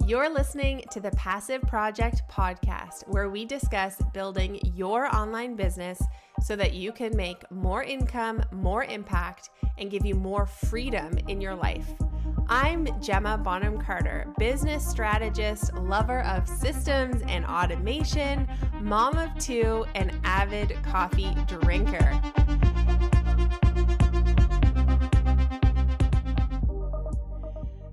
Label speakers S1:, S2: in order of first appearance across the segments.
S1: You're listening to the Passive Project podcast, where we discuss building your online business so that you can make more income, more impact, and give you more freedom in your life. I'm Gemma Bonham-Carter, business strategist, lover of systems and automation, mom of two, and avid coffee drinker.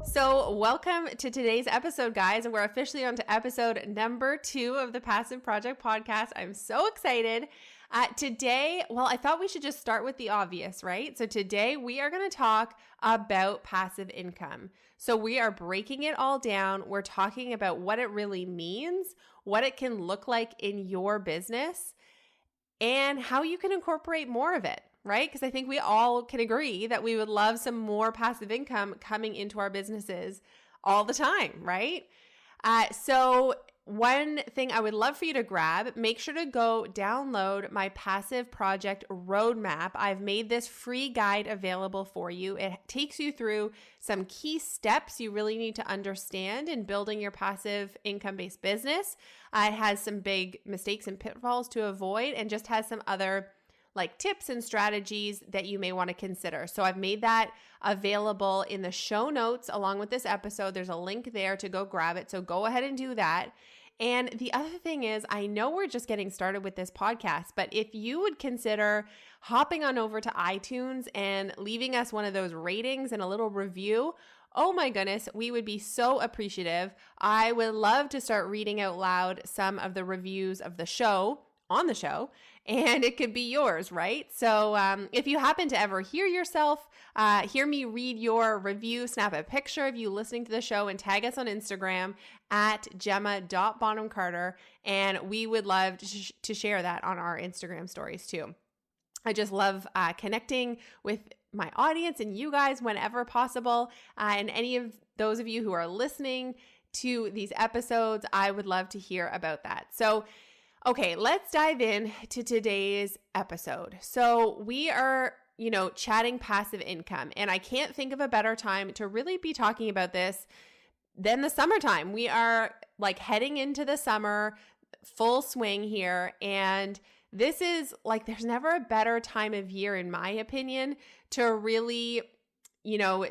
S1: So welcome to today's episode, guys. We're officially on to episode number 2 of the Passive Project podcast. I'm so excited. Today, I thought we should just start with the obvious, right? So today we are going to talk about passive income. So we are breaking it all down. We're talking about what it really means, what it can look like in your business, and how you can incorporate more of it. Right? Because I think we all can agree that we would love some more passive income coming into our businesses all the time, right? So one thing I would love for you to grab, make sure to go download my Passive Project Roadmap. I've made this free guide available for you. It takes you through some key steps you really need to understand in building your passive income-based business. It has some big mistakes and pitfalls to avoid and just has some other tips and strategies that you may want to consider. So I've made that available in the show notes along with this episode. There's a link there to go grab it. So go ahead and do that. And the other thing is, I know we're just getting started with this podcast, but if you would consider hopping on over to iTunes and leaving us one of those ratings and a little review, oh my goodness, we would be so appreciative. I would love to start reading out loud some of the reviews of the show on the show, and it could be yours, right? So if you happen to ever hear me read your review, snap a picture of you listening to the show and tag us on Instagram at Gemma.Bonham-Carter, and we would love to share that on our Instagram stories too. I just love connecting with my audience and you guys whenever possible, and any of those of you who are listening to these episodes, I would love to hear about that. So okay, let's dive in to today's episode. So we are, chatting passive income, and I can't think of a better time to really be talking about this than the summertime. We are heading into the summer, full swing here, and this is there's never a better time of year, in my opinion, to really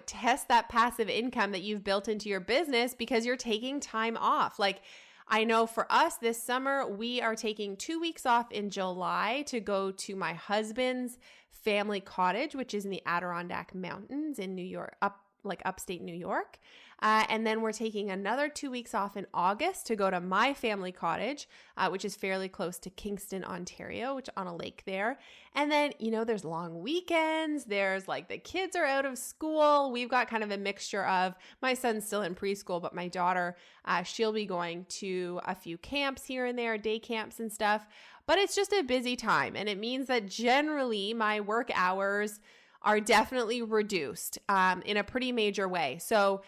S1: test that passive income that you've built into your business because you're taking time off. I know for us this summer, we are taking 2 weeks off in July to go to my husband's family cottage, which is in the Adirondack Mountains in New York, upstate New York. And then we're taking another 2 weeks off in August to go to my family cottage, which is fairly close to Kingston, Ontario, which on a lake there. And then, there's long weekends. There's the kids are out of school. We've got kind of a mixture of, my son's still in preschool, but my daughter, she'll be going to a few camps here and there, day camps and stuff. But it's just a busy time. And it means that generally my work hours are definitely reduced in a pretty major way. So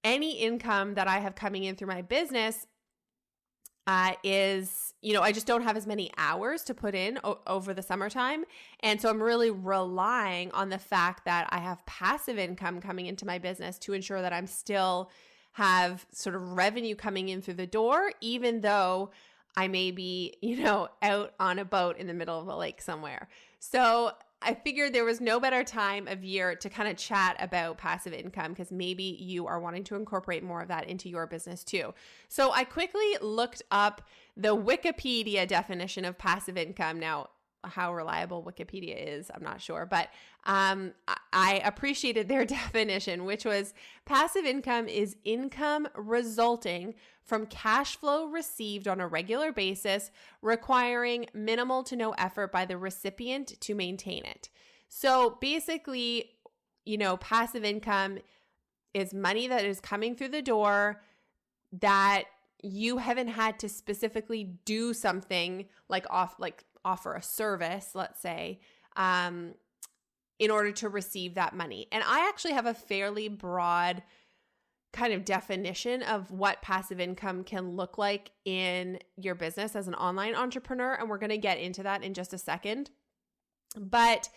S1: any income that I have coming in through my business is, I just don't have as many hours to put in over the summertime. And so I'm really relying on the fact that I have passive income coming into my business to ensure that I'm still have sort of revenue coming in through the door, even though I may be, out on a boat in the middle of a lake somewhere. So I figured there was no better time of year to kind of chat about passive income because maybe you are wanting to incorporate more of that into your business too. So I quickly looked up the Wikipedia definition of passive income. Now, how reliable Wikipedia is, I'm not sure, but I appreciated their definition, which was passive income is income resulting from cash flow received on a regular basis, requiring minimal to no effort by the recipient to maintain it. So basically, passive income is money that is coming through the door that you haven't had to specifically do something offer a service, let's say, in order to receive that money. And I actually have a fairly broad kind of definition of what passive income can look like in your business as an online entrepreneur. And we're going to get into that in just a second. But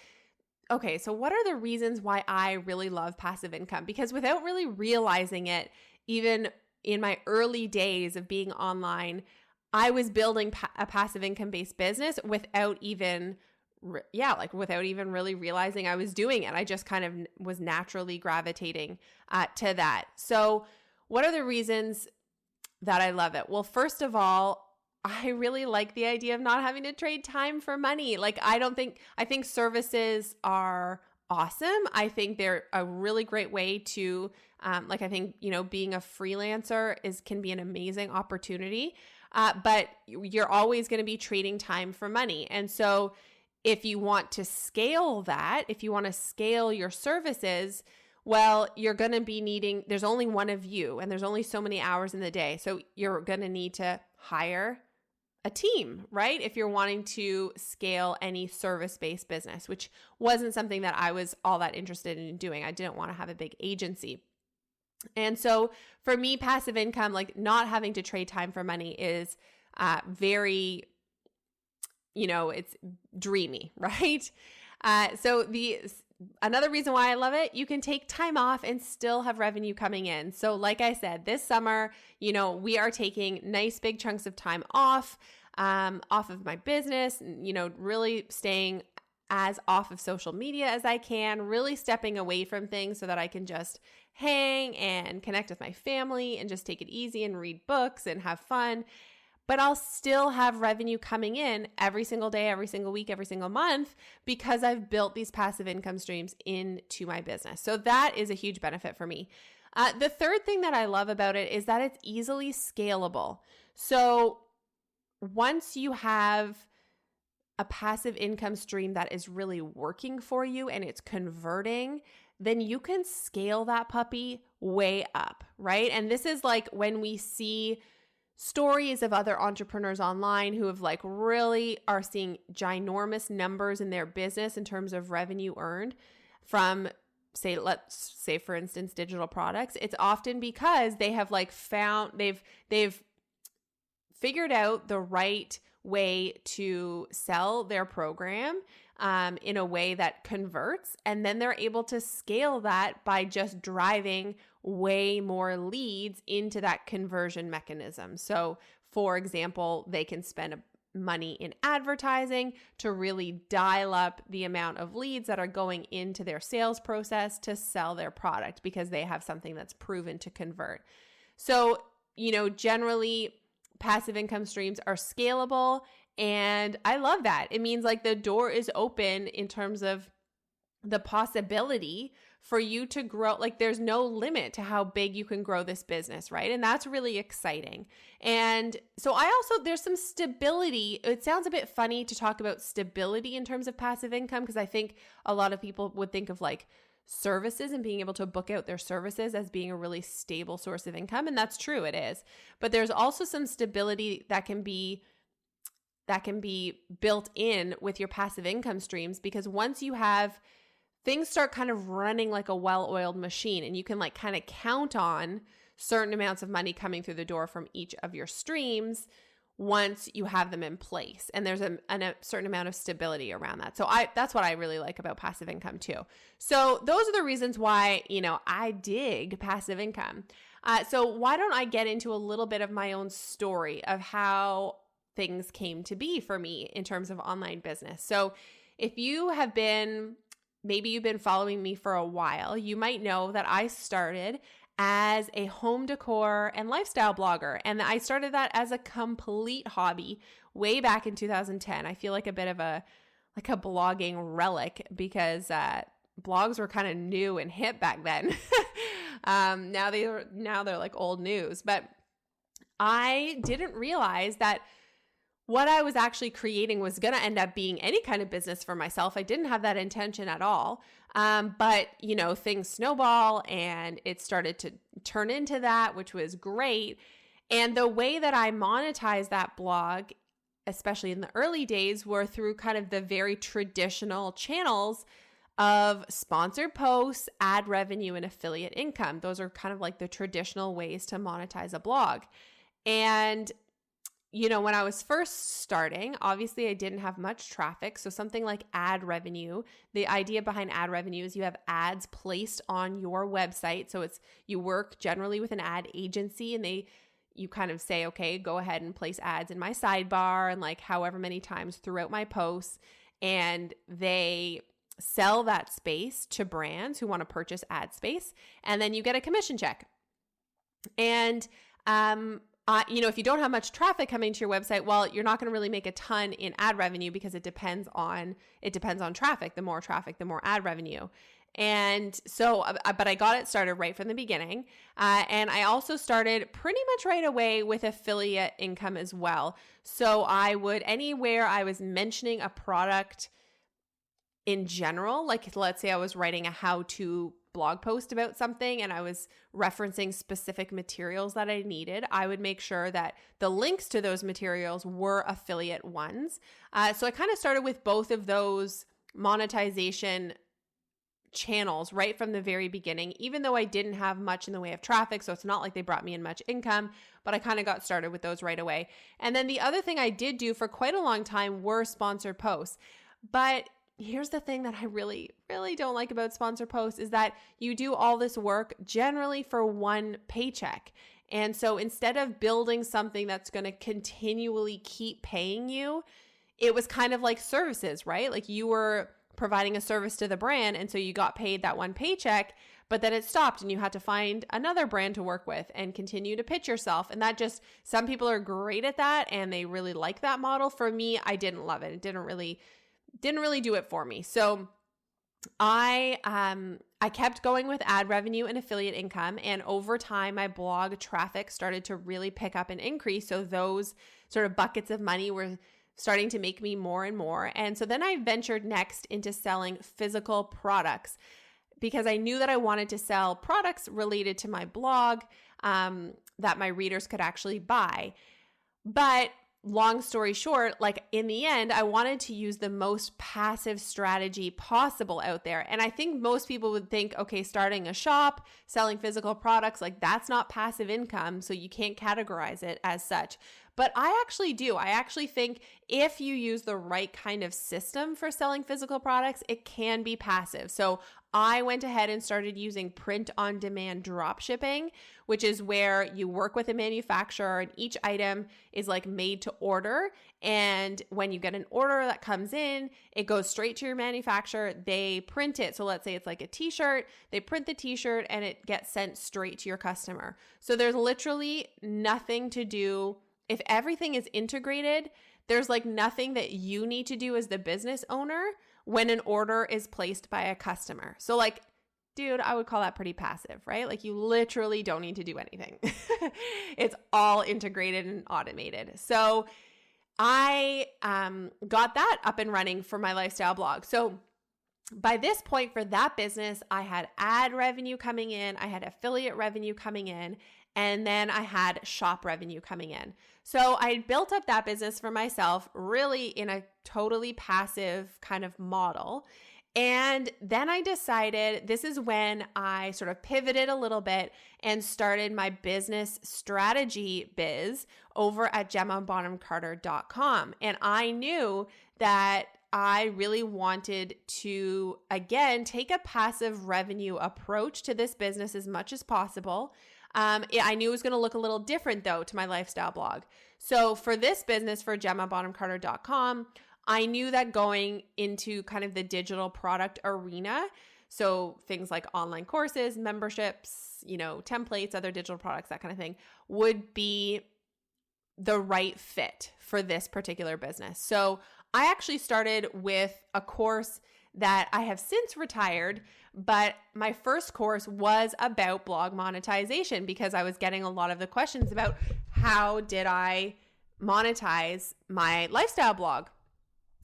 S1: okay, so what are the reasons why I really love passive income? Because without really realizing it, even in my early days of being online, I was building a passive income based business without even really realizing I was doing it. I just kind of was naturally gravitating to that. So what are the reasons that I love it? Well, first of all, I really like the idea of not having to trade time for money. I think services are awesome. I think they're a really great way to, I think, being a freelancer can be an amazing opportunity. But you're always going to be trading time for money. And so if you want to scale that, if you want to scale your services, well, you're going to be needing, there's only one of you and there's only so many hours in the day. So you're going to need to hire a team, right? If you're wanting to scale any service-based business, which wasn't something that I was all that interested in doing. I didn't want to have a big agency. And so for me, passive income, like not having to trade time for money is very, it's dreamy, right? Another reason why I love it, you can take time off and still have revenue coming in. So like I said, this summer, we are taking nice big chunks of time off of my business, really staying as off of social media as I can, really stepping away from things so that I can just hang and connect with my family and just take it easy and read books and have fun. But I'll still have revenue coming in every single day, every single week, every single month because I've built these passive income streams into my business. So that is a huge benefit for me. The third thing that I love about it is that it's easily scalable. So once you have a passive income stream that is really working for you and it's converting, then you can scale that puppy way up, right? And this is like when we see stories of other entrepreneurs online who have really are seeing ginormous numbers in their business in terms of revenue earned from, let's say for instance, digital products. It's often because they have they've figured out the right way to sell their program in a way that converts, and then they're able to scale that by just driving way more leads into that conversion mechanism. So, for example, they can spend money in advertising to really dial up the amount of leads that are going into their sales process to sell their product because they have something that's proven to convert. So, generally, passive income streams are scalable. And I love that. It means the door is open in terms of the possibility for you to grow. There's no limit to how big you can grow this business, right? And that's really exciting. And so there's some stability. It sounds a bit funny to talk about stability in terms of passive income because I think a lot of people would think of services and being able to book out their services as being a really stable source of income. And that's true, it is. But there's also some stability that can be built in with your passive income streams because once you have things start kind of running like a well-oiled machine and you can kind of count on certain amounts of money coming through the door from each of your streams once you have them in place. And there's a certain amount of stability around that. So that's what I really like about passive income too. So those are the reasons why, I dig passive income. So why don't I get into a little bit of my own story of how things came to be for me in terms of online business. So if you've been following me for a while, you might know that I started as a home decor and lifestyle blogger. And I started that as a complete hobby way back in 2010. I feel like a bit of a blogging relic because blogs were kind of new and hip back then. Now they're old news, but I didn't realize that what I was actually creating was going to end up being any kind of business for myself. I didn't have that intention at all. But things snowball and it started to turn into that, which was great. And the way that I monetized that blog, especially in the early days, were through kind of the very traditional channels of sponsored posts, ad revenue, and affiliate income. Those are kind of the traditional ways to monetize a blog. And when I was first starting, obviously I didn't have much traffic. So something like ad revenue, the idea behind ad revenue is you have ads placed on your website. So you work generally with an ad agency, and you kind of say, okay, go ahead and place ads in my sidebar and like however many times throughout my posts. And they sell that space to brands who want to purchase ad space. And then you get a commission check. And, if you don't have much traffic coming to your website, well, you're not going to really make a ton in ad revenue because it depends on traffic. The more traffic, the more ad revenue. And so, but I got it started right from the beginning. And I also started pretty much right away with affiliate income as well. So anywhere I was mentioning a product in general, like let's say I was writing a how-to blog post about something and I was referencing specific materials that I needed, I would make sure that the links to those materials were affiliate ones. So I kind of started with both of those monetization channels right from the very beginning, even though I didn't have much in the way of traffic. So it's not like they brought me in much income, but I kind of got started with those right away. And then the other thing I did do for quite a long time were sponsored posts. But here's the thing that I really, really don't like about sponsor posts is that you do all this work generally for one paycheck. And so instead of building something that's going to continually keep paying you, it was kind of like services, right? Like you were providing a service to the brand, and so you got paid that one paycheck, but then it stopped and you had to find another brand to work with and continue to pitch yourself. And that just, some people are great at that and they really like that model. For me, I didn't love it. It didn't really do it for me. So I kept going with ad revenue and affiliate income, and over time my blog traffic started to really pick up and increase. So those sort of buckets of money were starting to make me more and more. And so then I ventured next into selling physical products because I knew that I wanted to sell products related to my blog that my readers could actually buy. But long story short, like in the end, I wanted to use the most passive strategy possible out there. And I think most people would think, okay, starting a shop, selling physical products, like that's not passive income, so you can't categorize it as such. But I actually do. I actually think if you use the right kind of system for selling physical products, it can be passive. So I went ahead and started using print-on-demand drop shipping, which is where you work with a manufacturer and each item is like made to order. And when you get an order that comes in, it goes straight to your manufacturer. They print it. So let's say it's like a t-shirt. They print the t-shirt and it gets sent straight to your customer. So there's literally nothing to do. If everything is integrated, there's like nothing that you need to do as the business owner when an order is placed by a customer. So like, dude, I would call that pretty passive, right? Like you literally don't need to do anything. It's all integrated and automated. So I got that up and running for my lifestyle blog. So by this point for that business, I had ad revenue coming in, I had affiliate revenue coming in, and then I had shop revenue coming in. So I built up that business for myself really in a totally passive kind of model. And then I decided, this is when I sort of pivoted a little bit and started my business strategy biz over at GemmaBonham-Carter.com. And I knew that I really wanted to, again, take a passive revenue approach to this business as much as possible. I knew it was going to look a little different though to my lifestyle blog. So for this business, for GemmaBonham-Carter.com, I knew that going into kind of the digital product arena, so things like online courses, memberships, templates, other digital products, that kind of thing, would be the right fit for this particular business. So I actually started with a course that I have since retired, but my first course was about blog monetization because I was getting a lot of the questions about how did I monetize my lifestyle blog.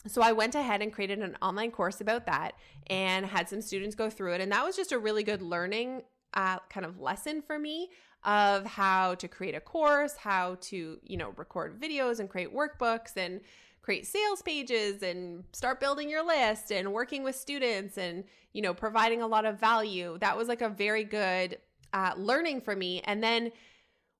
S1: So I went ahead and created an online course about that and had some students go through it. And that was just a really good learning kind of lesson for me of how to create a course, how to, record videos and create workbooks and create sales pages and start building your list and working with students and, providing a lot of value. That was like a very good learning for me. And then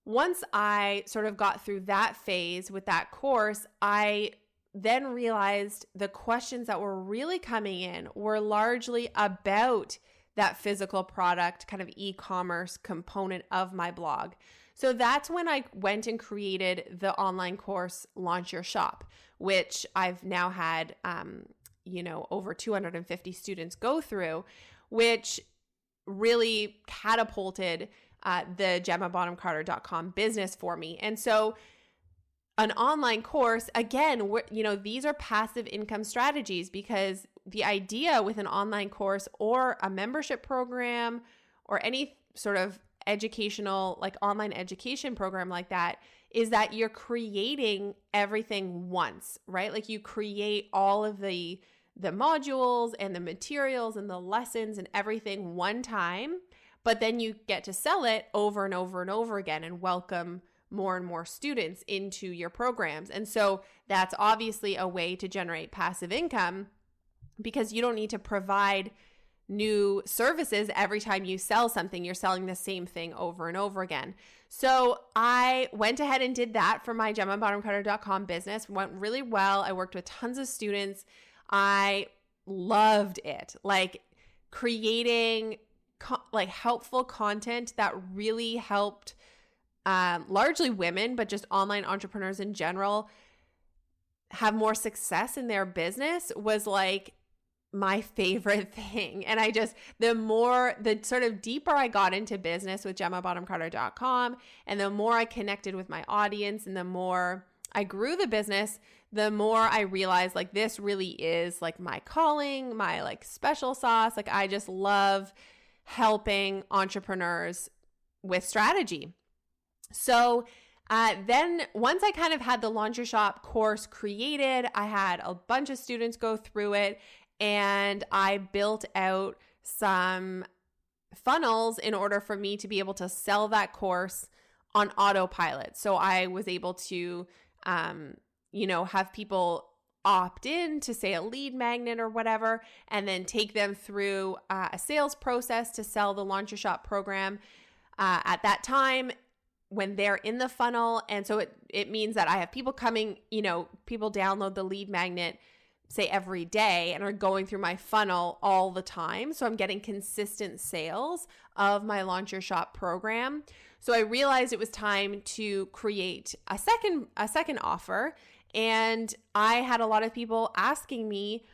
S1: once I sort of got through that phase with that course, I then realized the questions that were really coming in were largely about that physical product kind of e-commerce component of my blog. So that's when I went and created the online course, Launch Your Shop, which I've now had, over 250 students go through, which really catapulted the GemmaBonham-Carter.com business for me. And so an online course, again, these are passive income strategies, because the idea with an online course or a membership program or any sort of educational, like online education program like that, is that you're creating everything once, right? Like you create all of the modules and the materials and the lessons and everything one time, but then you get to sell it over and over and over again and welcome more and more students into your programs. And so that's obviously a way to generate passive income, because you don't need to provide new services every time you sell something. You're selling the same thing over and over again. So I went ahead and did that for my GemmaBonham-Carter.com business. It went really well. I worked with tons of students. I loved it. Like creating helpful content that really helped largely women, but just online entrepreneurs in general, have more success in their business was like my favorite thing. And the sort of deeper I got into business with GemmaBonham-Carter.com, and the more I connected with my audience and the more I grew the business, the more I realized like this really is like my calling, my like special sauce. Like I just love helping entrepreneurs with strategy. So then once I kind of had the Launch Your Shop course created, I had a bunch of students go through it, and I built out some funnels in order for me to be able to sell that course on autopilot. So I was able to, have people opt in to, say, a lead magnet or whatever, and then take them through a sales process to sell the Launch Your Shop program at that time when they're in the funnel. And so it means that I have people coming, people download the lead magnet, say every day, and are going through my funnel all the time. So I'm getting consistent sales of my Launch Your Shop program. So I realized it was time to create a second offer. And I had a lot of people asking me,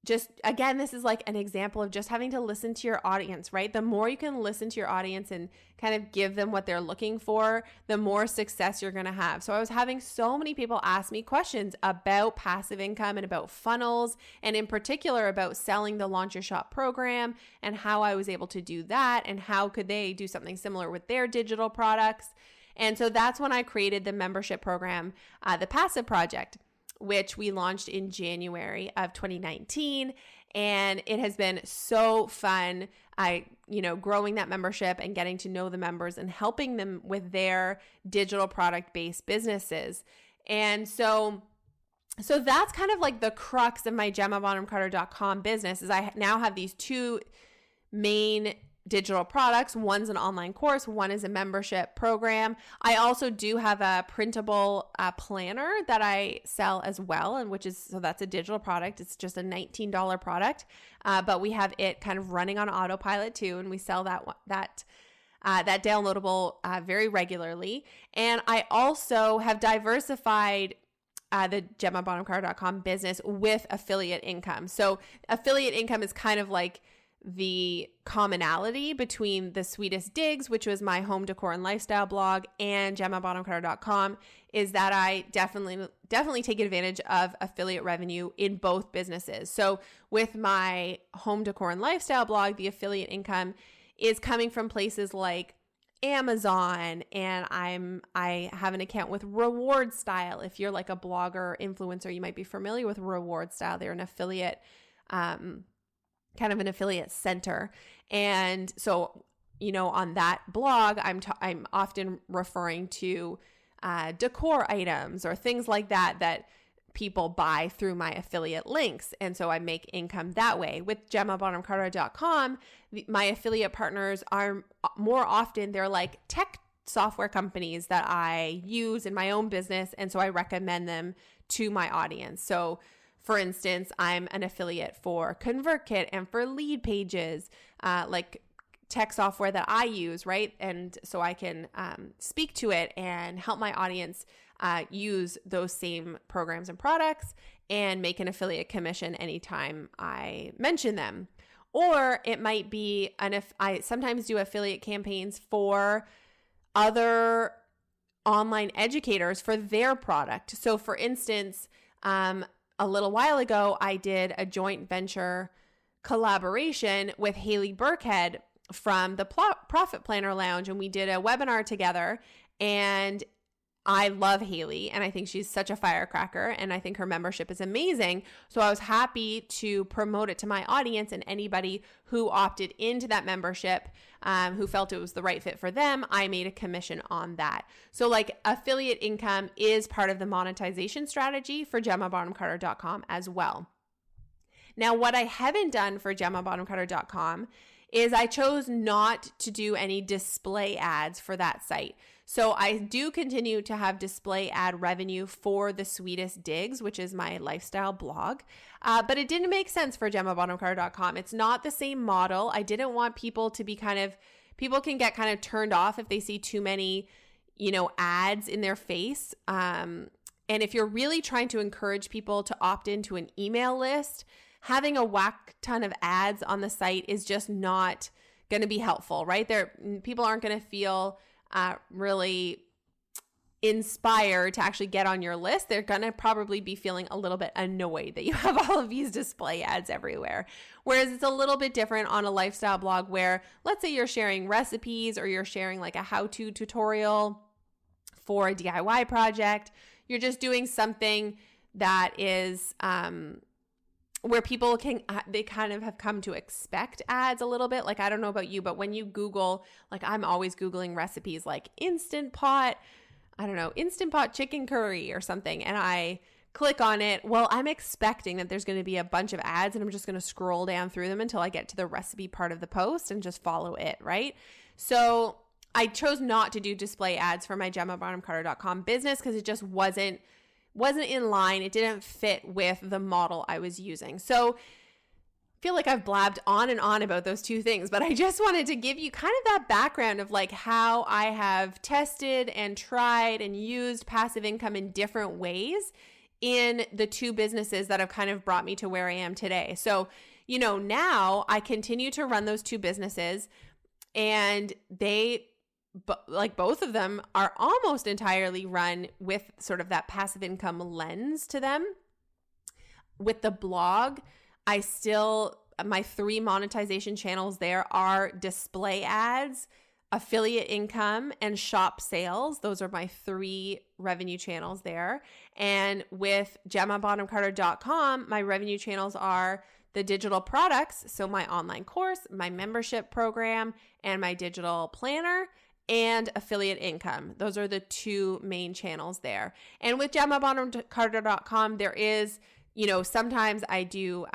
S1: just again, this is like an example of just having to listen to your audience, right? The more you can listen to your audience and kind of give them what they're looking for, the more success you're going to have. So I was having so many people ask me questions about passive income and about funnels, and in particular about selling the Launch Your Shop program and how I was able to do that and how could they do something similar with their digital products. And so that's when I created the membership program, the Passive Project, which we launched in January of 2019. And it has been so fun, growing that membership and getting to know the members and helping them with their digital product-based businesses. And so that's kind of like the crux of my GemmaBonham-Carter.com business, is I now have these two main digital products. One's an online course, one is a membership program. I also do have a printable planner that I sell as well, and so that's a digital product. It's just a $19 product, but we have it kind of running on autopilot too, and we sell that downloadable very regularly. And I also have diversified the GemmaBonham-Carter.com business with affiliate income. So affiliate income is kind of like the commonality between the Sweetest Digs, which was my home decor and lifestyle blog, and GemmaBonham-Carter.com, is that I definitely take advantage of affiliate revenue in both businesses. So with my home decor and lifestyle blog, the affiliate income is coming from places like Amazon, and I have an account with Reward Style. If you're like a blogger or influencer, you might be familiar with Reward Style. They're an affiliate kind of an affiliate center. And so, on that blog, I'm often referring to decor items or things like that people buy through my affiliate links. And so I make income that way. With GemmaBonham-Carter.com, my affiliate partners are more often, they're like tech software companies that I use in my own business. And so I recommend them to my audience. So for instance, I'm an affiliate for ConvertKit and for Lead Pages, like tech software that I use, right? And so I can speak to it and help my audience use those same programs and products and make an affiliate commission anytime I mention them. Or it might be, if I sometimes do affiliate campaigns for other online educators for their product. So for instance, a little while ago, I did a joint venture collaboration with Haley Burkhead from the Profit Planner Lounge, and we did a webinar together. And I love Haley, and I think she's such a firecracker, and I think her membership is amazing. So I was happy to promote it to my audience, and anybody who opted into that membership, who felt it was the right fit for them, I made a commission on that. So like affiliate income is part of the monetization strategy for GemmaBonham-Carter.com as well. Now, what I haven't done for GemmaBonham-Carter.com is I chose not to do any display ads for that site. So I do continue to have display ad revenue for the Sweetest Digs, which is my lifestyle blog. But it didn't make sense for GemmaBonham-Carter.com. It's not the same model. I didn't want people to be people can get kind of turned off if they see too many, ads in their face. And if you're really trying to encourage people to opt into an email list, having a whack ton of ads on the site is just not going to be helpful, right? People aren't going to feel really inspired to actually get on your list. They're going to probably be feeling a little bit annoyed that you have all of these display ads everywhere. Whereas it's a little bit different on a lifestyle blog where, let's say you're sharing recipes or you're sharing like a how-to tutorial for a DIY project. You're just doing something that is where people they kind of have come to expect ads a little bit. Like, I don't know about you, but when you Google, like I'm always Googling recipes like Instant Pot chicken curry or something, and I click on it. Well, I'm expecting that there's going to be a bunch of ads, and I'm just going to scroll down through them until I get to the recipe part of the post and just follow it, right? So I chose not to do display ads for my GemmaBonham-Carter.com business because it just wasn't in line. It didn't fit with the model I was using. So I feel like I've blabbed on and on about those two things, but I just wanted to give you kind of that background of like how I have tested and tried and used passive income in different ways in the two businesses that have kind of brought me to where I am today. So, now I continue to run those two businesses, and both of them are almost entirely run with sort of that passive income lens to them. With the blog, my 3 monetization channels there are display ads, affiliate income, and shop sales. Those are my 3 revenue channels there. And with GemmaBonham-Carter.com, my revenue channels are the digital products, so my online course, my membership program, and my digital planner, and affiliate income. Those are the 2 main channels there. And with GemmaBonham-Carter.com, there is, sometimes I do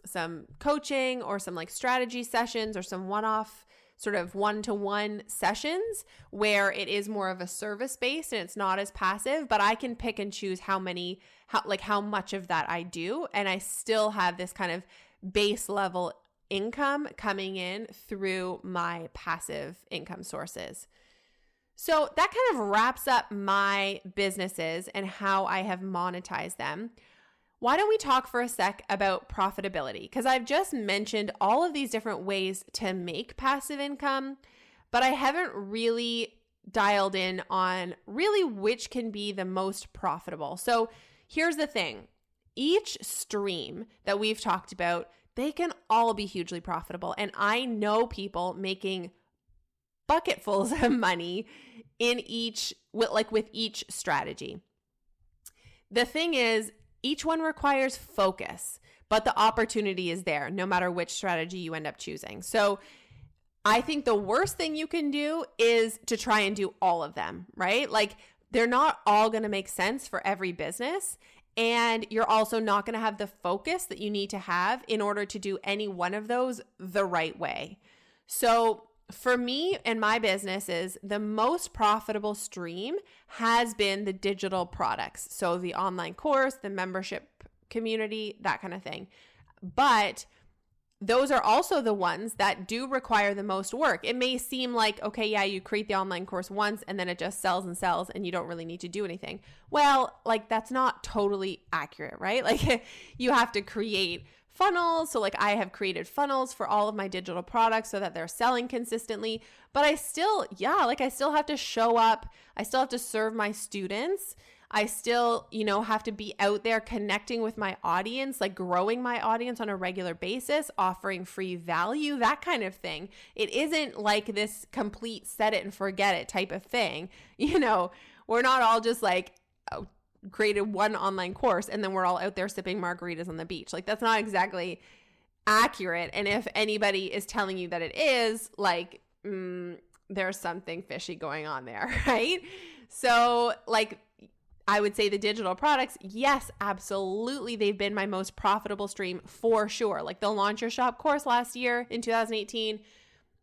S1: some coaching or some like strategy sessions or some one-off sort of one-to-one sessions where it is more of a service based and it's not as passive, but I can pick and choose how much of that I do. And I still have this kind of base level income coming in through my passive income sources. So that kind of wraps up my businesses and how I have monetized them. Why don't we talk for a sec about profitability? Because I've just mentioned all of these different ways to make passive income, but I haven't really dialed in on really which can be the most profitable. So here's the thing. Each stream that we've talked about, they can all be hugely profitable. And I know people making bucketfuls of money with each strategy. The thing is, each one requires focus, but the opportunity is there no matter which strategy you end up choosing. So I think the worst thing you can do is to try and do all of them, right? Like they're not all going to make sense for every business. And you're also not going to have the focus that you need to have in order to do any one of those the right way. So for me and my businesses, the most profitable stream has been the digital products. So the online course, the membership community, that kind of thing. But those are also the ones that do require the most work. It may seem like, okay, yeah, you create the online course once and then it just sells and sells and you don't really need to do anything. Well, like that's not totally accurate, right? Like you have to create funnels. So like I have created funnels for all of my digital products so that they're selling consistently, but I still have to show up. I still have to serve my students. I still, have to be out there connecting with my audience, like growing my audience on a regular basis, offering free value, that kind of thing. It isn't like this complete set it and forget it type of thing. We're not all just like created one online course and then we're all out there sipping margaritas on the beach. Like that's not exactly accurate. And if anybody is telling you that it is, like, there's something fishy going on there, right? So like, I would say the digital products, yes, absolutely. They've been my most profitable stream for sure. Like the Launch Your Shop course last year in 2018,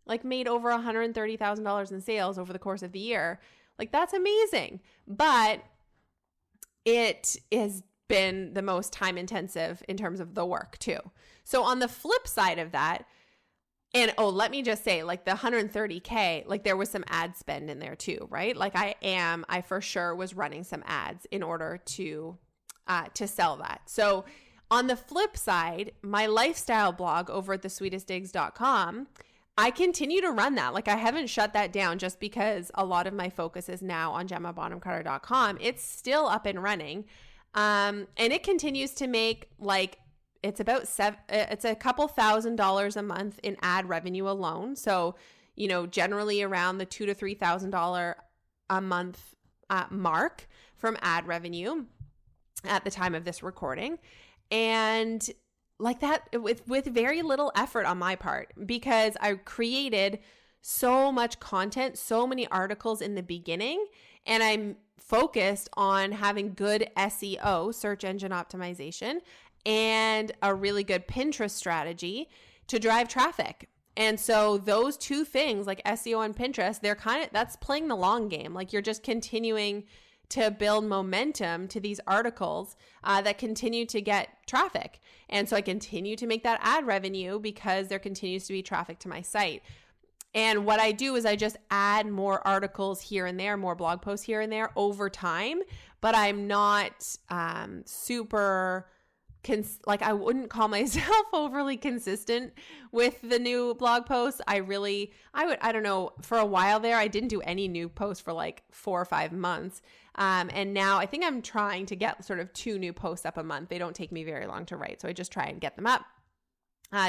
S1: like made over $130,000 in sales over the course of the year. Like that's amazing. But it has been the most time intensive in terms of the work too. So on the flip side of that, and let me just say, like the 130K, like there was some ad spend in there too, right? Like I for sure was running some ads in order to sell that. So on the flip side, my lifestyle blog over at thesweetestdigs.com, I continue to run that. Like I haven't shut that down just because a lot of my focus is now on GemmaBonham-Carter.com. It's still up and running. And it continues to make like, it's a couple $1,000s a month in ad revenue alone. So, generally around the $2,000 to $3,000 a month mark from ad revenue at the time of this recording. And like that with very little effort on my part, because I created so much content, so many articles in the beginning, and I'm focused on having good SEO, search engine optimization, and a really good Pinterest strategy to drive traffic. And so those two things, like SEO and Pinterest, that's playing the long game. Like you're just continuing to build momentum to these articles that continue to get traffic. And so I continue to make that ad revenue because there continues to be traffic to my site. And what I do is I just add more articles here and there, more blog posts here and there over time, but I'm not super I wouldn't call myself overly consistent with the new blog posts. I don't know, for a while there, I didn't do any new posts for like 4 or 5 months. And now I think I'm trying to get sort of 2 new posts up a month. They don't take me very long to write. So I just try and get them up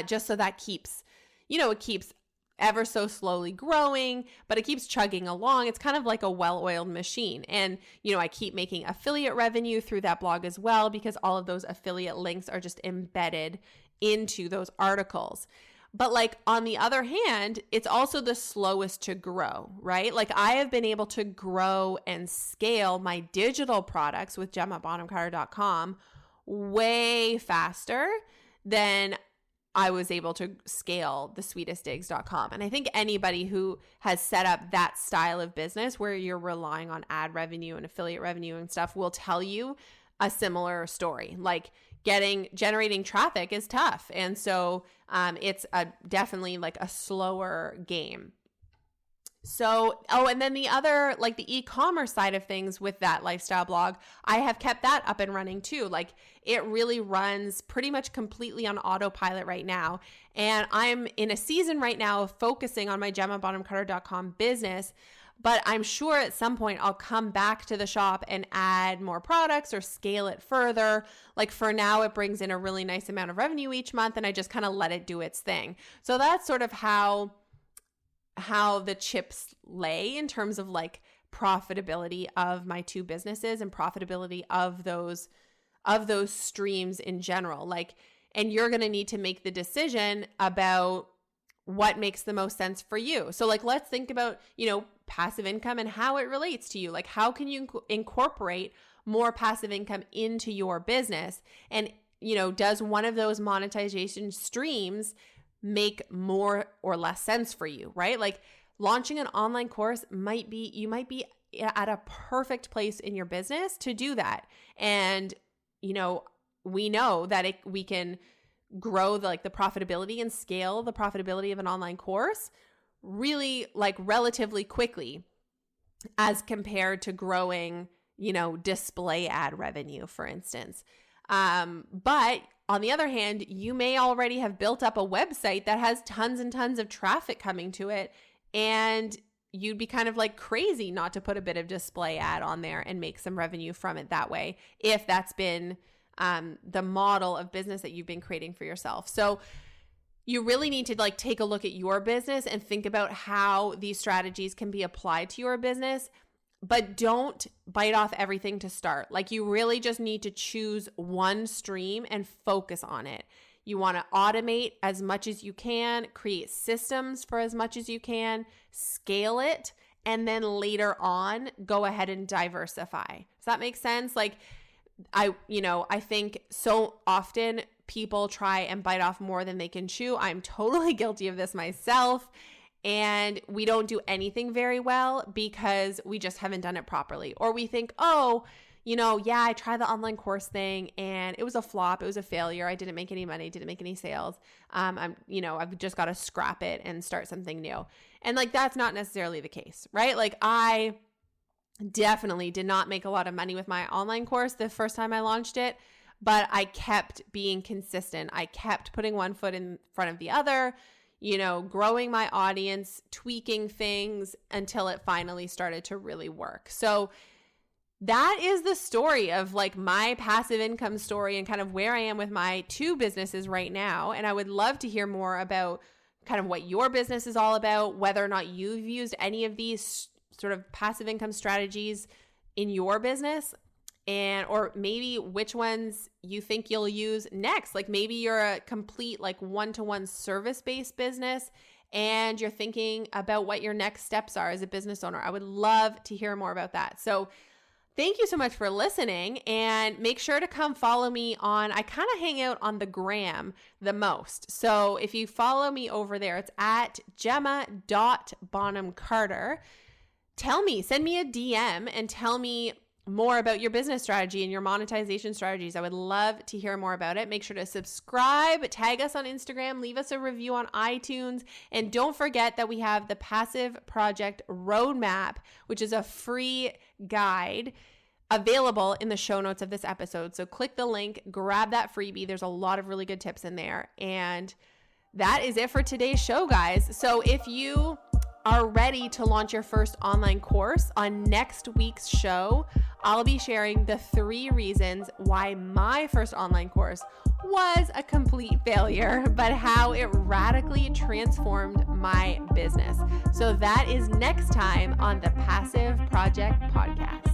S1: just so that keeps, it keeps ever so slowly growing, but it keeps chugging along. It's kind of like a well-oiled machine. And, I keep making affiliate revenue through that blog as well, because all of those affiliate links are just embedded into those articles. But like on the other hand, it's also the slowest to grow, right? Like I have been able to grow and scale my digital products with GemmaBonham-Carter.com way faster than I was able to scale thesweetestdigs.com. And I think anybody who has set up that style of business where you're relying on ad revenue and affiliate revenue and stuff will tell you a similar story. Like generating traffic is tough. And so it's definitely like a slower game. So, and then the other, like the e-commerce side of things with that lifestyle blog, I have kept that up and running too. Like it really runs pretty much completely on autopilot right now. And I'm in a season right now of focusing on my GemmaBonham-Carter.com business, but I'm sure at some point I'll come back to the shop and add more products or scale it further. Like for now, it brings in a really nice amount of revenue each month and I just kind of let it do its thing. So that's sort of how the chips lay in terms of like profitability of my 2 businesses and profitability of those streams in general. Like, and you're going to need to make the decision about what makes the most sense for you. So like, let's think about, passive income and how it relates to you. Like, how can you incorporate more passive income into your business? And, does one of those monetization streams make more or less sense for you, right? Like launching an online course you might be at a perfect place in your business to do that. And, we know that we can grow the profitability and scale the profitability of an online course really relatively quickly as compared to growing, display ad revenue, for instance. But on the other hand, you may already have built up a website that has tons and tons of traffic coming to it, and you'd be kind of crazy not to put a bit of display ad on there and make some revenue from it that way, if that's been the model of business that you've been creating for yourself. So you really need to take a look at your business and think about how these strategies can be applied to your business, but don't bite off everything to start. You really just need to choose one stream and focus on it. You want to automate as much as you can, create systems for as much as you can, scale it, and then later on, go ahead and diversify. Does that make sense? I think so often people try and bite off more than they can chew. I'm totally guilty of this myself. And we don't do anything very well because we just haven't done it properly. Or we think, I tried the online course thing and it was a flop. It was a failure. I didn't make any money, didn't make any sales. I've just got to scrap it and start something new. And that's not necessarily the case, right? I definitely did not make a lot of money with my online course the first time I launched it, but I kept being consistent. I kept putting one foot in front of the other, growing my audience, tweaking things until it finally started to really work. So that is the story of my passive income story and kind of where I am with my two businesses right now. And I would love to hear more about kind of what your business is all about, whether or not you've used any of these sort of passive income strategies in your business, or maybe which ones you think you'll use next. Maybe you're a complete one-to-one service-based business and you're thinking about what your next steps are as a business owner. I would love to hear more about that. So thank you so much for listening, and make sure to come follow me I kind of hang out on the gram the most. So if you follow me over there, it's at Gemma.Bonham-Carter. Send me a DM and tell me more about your business strategy and your monetization strategies. I would love to hear more about it. Make sure to subscribe, tag us on Instagram, leave us a review on iTunes, and don't forget that we have the Passive Project Roadmap, which is a free guide available in the show notes of this episode. So click the link, grab that freebie. There's a lot of really good tips in there. And that is it for today's show, guys. So if you are ready to launch your first online course, on next week's show, I'll be sharing the 3 reasons why my first online course was a complete failure, but how it radically transformed my business. So that is next time on the Passive Project Podcast.